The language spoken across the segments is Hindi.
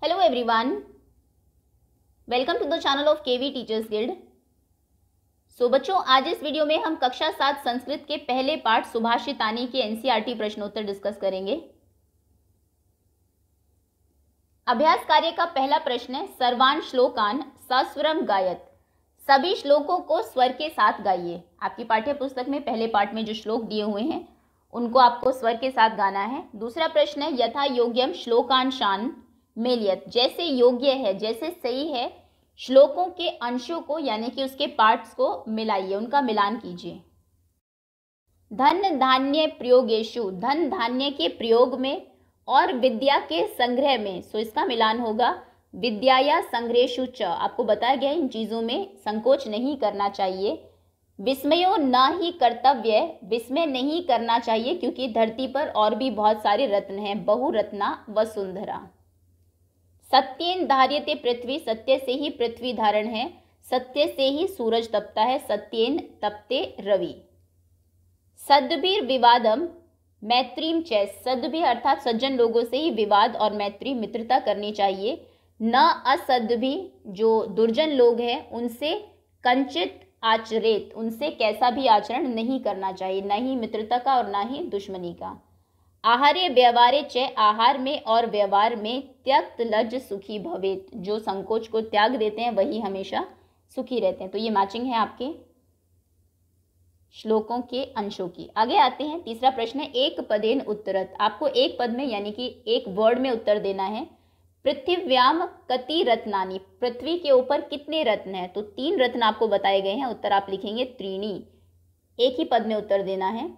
Hello everyone, welcome to the channel of KV Teachers Guild। बच्चों, आज इस वीडियो में हम कक्षा 7 संस्कृत के पहले पाठ सुभाषितानी के एनसीईआरटी प्रश्नोत्तर डिस्कस करेंगे। अभ्यास कार्य का पहला प्रश्न है, सर्वान श्लोकान सस्वरम गायत। सभी श्लोकों को स्वर के साथ गाइए। आपकी पाठ्य पुस्तक में पहले पाठ में जो श्लोक दिए हुए हैं उनको आपको स्वर के साथ गाना है। दूसरा प्रश्न है, यथा योग्यम श्लोकांशान मेलियत। जैसे योग्य है, जैसे सही है, श्लोकों के अंशों को यानी कि उसके पार्ट्स को मिलाइए, उनका मिलान कीजिए। धन धान्य प्रयोगेशु, धन धान्य के प्रयोग में और विद्या के संग्रह में, सो इसका मिलान होगा विद्या या संग्रहेषु च। आपको बताया गया इन चीजों में संकोच नहीं करना चाहिए। विस्मयो न ही कर्तव्य, विस्मय नहीं करना चाहिए क्योंकि धरती पर और भी बहुत सारे रत्न हैं। बहुरत्ना वसुंधरा। सत्येन धार्यते पृथ्वी, सत्य से ही पृथ्वी धारण है, सत्य से ही सूरज तपता है, सत्येन तपते रवि। सद्भिर विवादम मैत्रीम चै, सद्भिर अर्थात सज्जन लोगों से ही विवाद और मैत्री मित्रता करनी चाहिए। न असद्भि, जो दुर्जन लोग हैं उनसे कंचित आचरेत, उनसे कैसा भी आचरण नहीं करना चाहिए, न ही मित्रता का और न ही दुश्मनी का। आहार्य व्यवहारे च, आहार में और व्यवहार में त्यक्त लज्ज सुखी भवेत, जो संकोच को त्याग देते हैं वही हमेशा सुखी रहते हैं। तो ये मैचिंग है आपके श्लोकों के अंशों की। आगे आते हैं, तीसरा प्रश्न है, एक पदेन उत्तरत। आपको एक पद में यानी कि एक वर्ड में उत्तर देना है। पृथिव्याम कति रत्नानि, पृथ्वी के ऊपर कितने रत्न हैं? तो 3 रत्न आपको बताए गए हैं। उत्तर आप लिखेंगे त्रीणी, एक ही पद में उत्तर देना है।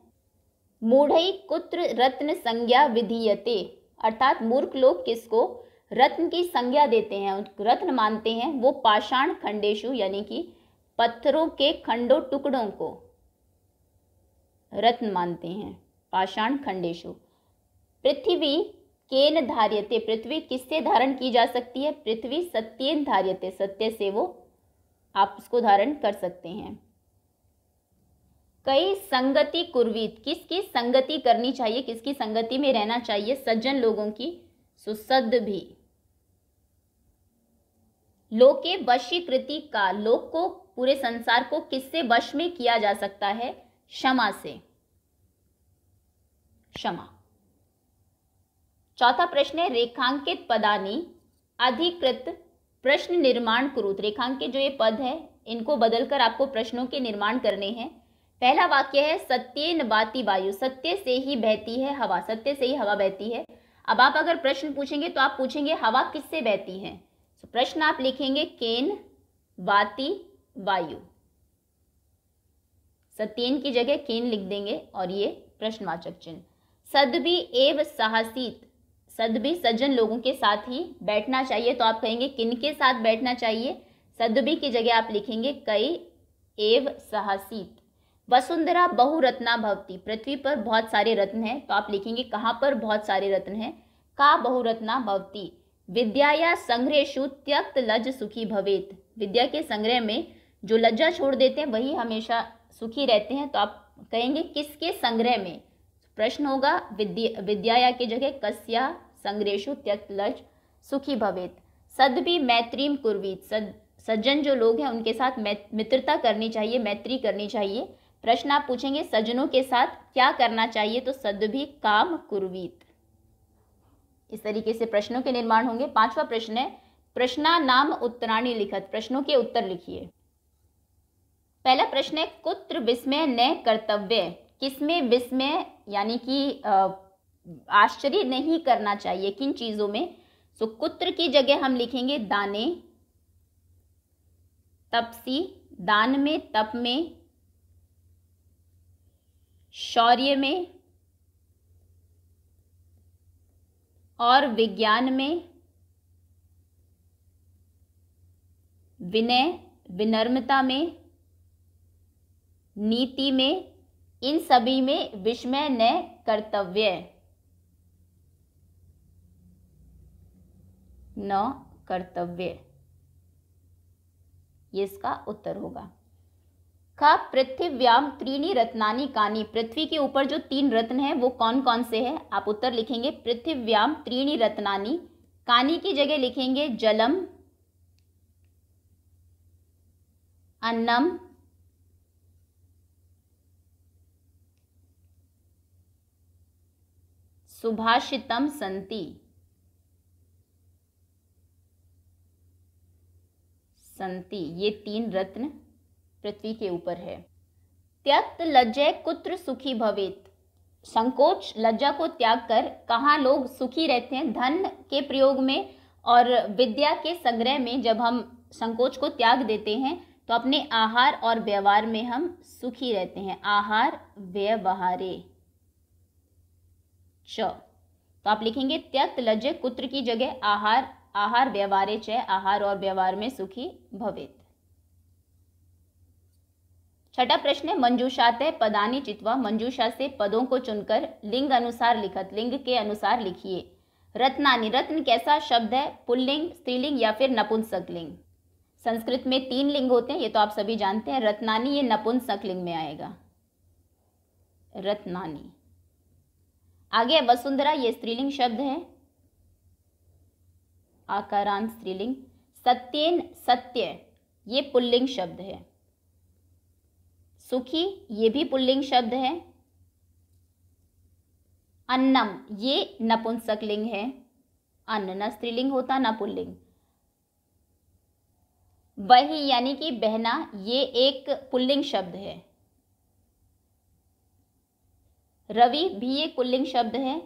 मूढ़ई कुत्र रत्न संज्ञा विधीयते, अर्थात मूर्ख लोग किसको रत्न की संज्ञा देते हैं, रत्न मानते हैं? वो पाषाण खंडेशु यानी कि पत्थरों के खंडों टुकड़ों को रत्न मानते हैं, पाषाण खंडेशु। पृथ्वी केन धार्यते, पृथ्वी किससे धारण की जा सकती है? पृथ्वी सत्येन धार्यते, सत्य से वो आप उसको धारण कर सकते हैं। कई संगति कुर्वीत, किसकी संगति करनी चाहिए, किसकी संगति में रहना चाहिए? सज्जन लोगों की। सुसद भी। लोके वशीकृति का, लोक को, पूरे संसार को किससे वश में किया जा सकता है? क्षमा से, क्षमा। चौथा प्रश्न है, रेखांकित पदानी अधिकृत प्रश्न निर्माण कुरुत। रेखांकित जो ये पद है इनको बदलकर आपको प्रश्नों के निर्माण करने हैं। पहला वाक्य है, सत्येन वाति वायु, सत्य से ही बहती है हवा, सत्य से ही हवा बहती है। अब आप अगर प्रश्न पूछेंगे तो आप पूछेंगे हवा किससे बहती है? तो प्रश्न आप लिखेंगे केन वाति वायु, सत्येन की जगह केन लिख देंगे और ये प्रश्नवाचक चिन्ह। सद्भि एव साहसीत, सद्भि सज्जन लोगों के साथ ही बैठना चाहिए, तो आप कहेंगे किन के साथ बैठना चाहिए? सद्भि की जगह आप लिखेंगे कई एव साहसीत। वसुंधरा बहुरत्ना भवती, पृथ्वी पर बहुत सारे रत्न हैं, तो आप लिखेंगे कहाँ पर बहुत सारे रत्न हैं? का बहुरत्ना भवती। विद्या या संग्रहेषु त्यक्त लज्ज सुखी भवेत, विद्या के संग्रह में जो लज्जा छोड़ देते हैं वही हमेशा सुखी रहते हैं, तो आप कहेंगे किसके संग्रह में? प्रश्न होगा विद्याया की जगह कस्या संग्रहेषु त्यक्त लज्ज सुखी भवेत। सद्भि मैत्रीम कुर्वीत, सज्जन जो लोग हैं उनके साथ मित्रता करनी चाहिए, मैत्री करनी चाहिए। प्रश्न आप पूछेंगे सज्जनों के साथ क्या करना चाहिए? तो सद्भि काम कुर्वीत। इस तरीके से प्रश्नों के निर्माण होंगे। पांचवा प्रश्न है, प्रश्ना नाम उत्तराणि लिखत, प्रश्नों के उत्तर लिखिए। पहला प्रश्न है, कुत्र विस्मय न कर्तव्य, किसमें विस्मय यानी कि आश्चर्य नहीं करना चाहिए, किन चीजों में? सो कुत्र की जगह हम लिखेंगे दाने, तपसी, दान में, तप में, शौर्य में और विज्ञान में, विनय विनम्रता में, नीति में, इन सभी में विस्मय न कर्तव्य, न कर्तव्य, ये इसका उत्तर होगा। का पृथिव्याम त्रीणी रत्नानि कानि, पृथ्वी के ऊपर जो 3 रत्न हैं वो कौन कौन से हैं? आप उत्तर लिखेंगे पृथिव्याम त्रीणी रत्नानि कानी की जगह लिखेंगे जलम, अन्नम, सुभाषितम संति, संति। ये 3 रत्न पृथ्वी के ऊपर है। त्यक्त लज्जय कुत्र सुखी भवेत। संकोच लज्जा को त्याग कर कहाँ लोग सुखी रहते हैं? धन के प्रयोग में और विद्या के संग्रह में जब हम संकोच को त्याग देते हैं तो अपने आहार और व्यवहार में हम सुखी रहते हैं। आहार व्यवहारे च। तो आप लिखेंगे त्यक्त लज्जय कुत्र की जगह आहार, आहार व्यवहारे च, आहार और व्यवहार में सुखी भवेत। छठा प्रश्न है मंजूषाते पदानि चित्वा। मंजूषा से पदों को चुनकर लिंग अनुसार लिखत, लिंग के अनुसार लिखिए। रत्नानि, रत्न कैसा शब्द है? पुल्लिंग, स्त्रीलिंग या फिर नपुंसक लिंग? संस्कृत में 3 लिंग होते हैं, ये तो आप सभी जानते हैं। रत्नानि ये नपुंसक लिंग में आएगा, रत्नानि। आगे वसुंधरा, ये स्त्रीलिंग शब्द है, आकारांत स्त्रीलिंग। सत्येन, सत्य ये पुल्लिंग शब्द है। सुखी ये भी पुल्लिंग शब्द है। अन्नम ये नपुंसक लिंग है, अन्न न स्त्रीलिंग होता न पुल्लिंग। वही यानी कि बहना ये एक पुल्लिंग शब्द है। रवि भी एक पुल्लिंग शब्द है।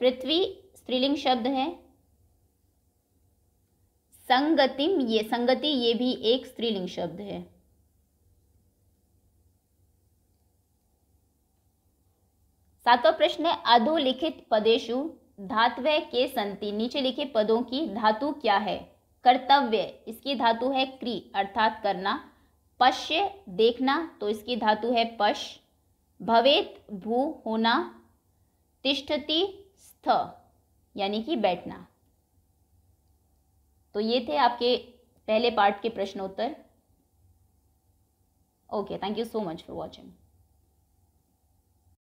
पृथ्वी स्त्रीलिंग शब्द है। संगतिम, ये संगति ये भी एक स्त्रीलिंग शब्द है। सातवां प्रश्न है अधोलिखित पदेषु धात्वय के संति। नीचे लिखे पदों की धातु क्या है? कर्तव्य, इसकी धातु है क्री अर्थात करना। पश्य देखना, तो इसकी धातु है पश। भवेत भू होना। तिष्ठति स्थ यानी कि बैठना। तो ये थे आपके पहले पार्ट के प्रश्नोत्तर। Okay, thank you so much for watching.